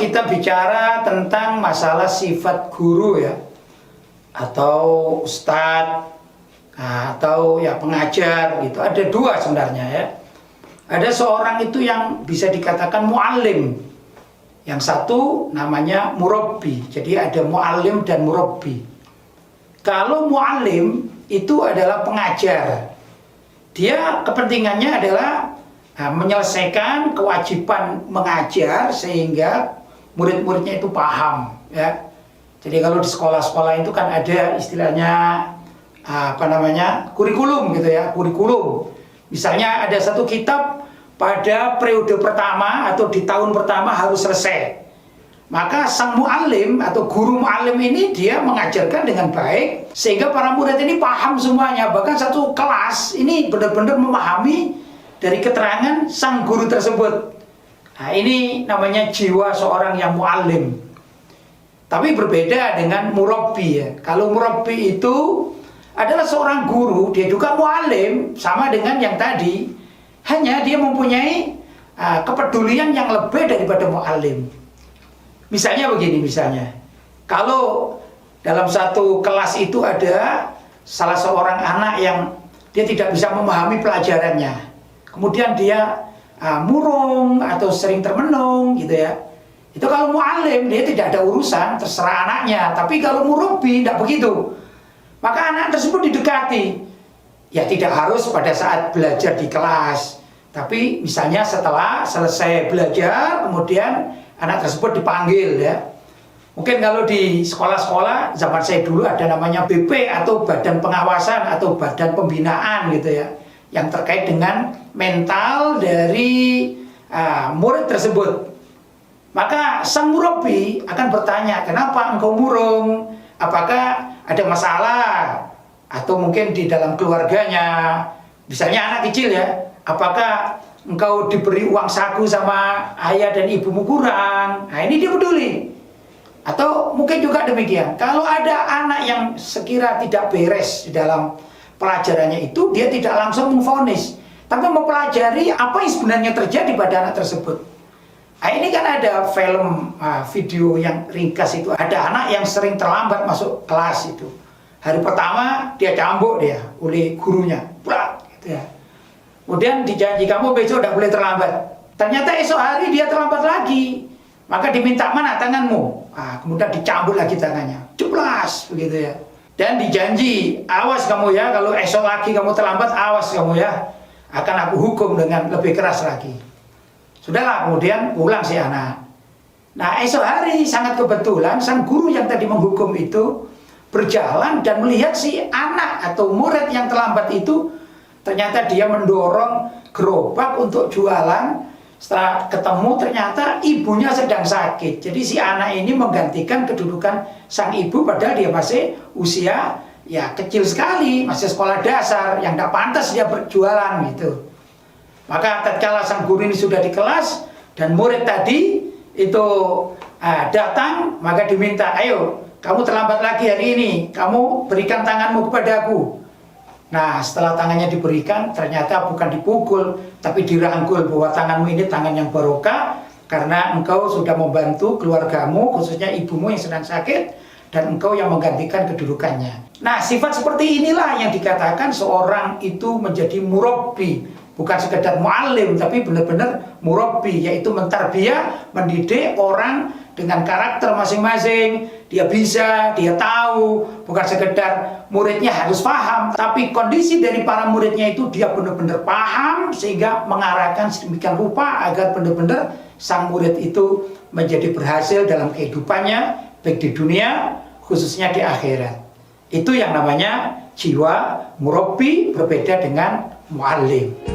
kita bicara tentang masalah sifat guru ya, atau ustadz, atau ya pengajar gitu, ada dua sebenarnya ya. Ada seorang itu yang bisa dikatakan muallim, yang satu namanya murabbi. Jadi ada muallim dan murabbi. Kalau muallim itu adalah pengajar, dia kepentingannya adalah menyelesaikan kewajiban mengajar sehingga murid-muridnya itu paham ya. Jadi kalau di sekolah-sekolah itu kan ada istilahnya kurikulum gitu ya, kurikulum. Misalnya ada satu kitab pada periode pertama atau di tahun pertama harus selesai. Maka sang muallim atau guru muallim ini dia mengajarkan dengan baik sehingga para murid ini paham semuanya. Bahkan satu kelas ini benar-benar memahami dari keterangan sang guru tersebut. Nah, ini namanya jiwa seorang yang muallim. Tapi berbeda dengan murabbi ya. Kalau murabbi itu adalah seorang guru, dia juga muallim, sama dengan yang tadi. Hanya dia mempunyai kepedulian yang lebih daripada muallim. Misalnya begini, misalnya kalau dalam satu kelas itu ada salah seorang anak yang dia tidak bisa memahami pelajarannya, kemudian dia murung atau sering termenung gitu ya. Itu kalau muallim dia tidak ada urusan, terserah anaknya. Tapi kalau murabbi tidak begitu. Maka anak tersebut didekati. Ya tidak harus pada saat belajar di kelas, tapi misalnya setelah selesai belajar kemudian anak tersebut dipanggil ya. Mungkin kalau di sekolah-sekolah zaman saya dulu ada namanya BP atau Badan Pengawasan atau Badan Pembinaan gitu ya, yang terkait dengan mental dari murid tersebut. Maka sang murabbi akan bertanya, kenapa engkau murung? Apakah ada masalah? Atau mungkin di dalam keluarganya, misalnya anak kecil ya, apakah engkau diberi uang saku sama ayah dan ibumu kurang? Nah ini dia peduli. Atau mungkin juga demikian, kalau ada anak yang sekira tidak beres di dalam pelajarannya itu, dia tidak langsung memvonis, tapi mempelajari apa yang sebenarnya terjadi pada anak tersebut. Nah, ini kan ada film video yang ringkas itu, ada anak yang sering terlambat masuk kelas itu. Hari pertama dia cambuk dia oleh gurunya, berat gitu ya. Kemudian dijanji kamu besok tidak boleh terlambat. Ternyata esok hari dia terlambat lagi. Maka diminta mana tanganmu? Kemudian dicambuk lagi tangannya, jeblas begitu ya. Dan dijanji, awas kamu ya, kalau esok lagi kamu terlambat, awas kamu ya, akan aku hukum dengan lebih keras lagi. Sudahlah, kemudian pulang si anak. Nah esok hari sangat kebetulan sang guru yang tadi menghukum itu berjalan dan melihat si anak atau murid yang terlambat itu ternyata dia mendorong gerobak untuk jualan. Setelah ketemu ternyata ibunya sedang sakit. Jadi si anak ini menggantikan kedudukan sang ibu padahal dia masih usia ya kecil sekali, masih sekolah dasar yang tidak pantas dia berjualan gitu. Maka tatkala sang guru ini sudah di kelas dan murid tadi itu datang, maka diminta, ayo kamu terlambat lagi hari ini, kamu berikan tanganmu kepadaku. Nah setelah tangannya diberikan ternyata bukan dipukul tapi dirangkul bahwa tanganmu ini tangan yang barokah karena engkau sudah membantu keluargamu, khususnya ibumu yang sedang sakit, dan engkau yang menggantikan kedudukannya. Nah sifat seperti inilah yang dikatakan seorang itu menjadi murabbi, bukan sekedar muallim tapi benar-benar murabbi, yaitu mentarbiyah, mendidik orang dengan karakter masing-masing. Dia bisa, dia tahu, bukan sekedar muridnya harus paham, tapi kondisi dari para muridnya itu dia benar-benar paham sehingga mengarahkan sedemikian rupa agar benar-benar sang murid itu menjadi berhasil dalam kehidupannya, baik di dunia khususnya di akhirat. Itu yang namanya jiwa murabbi, berbeda dengan muallim.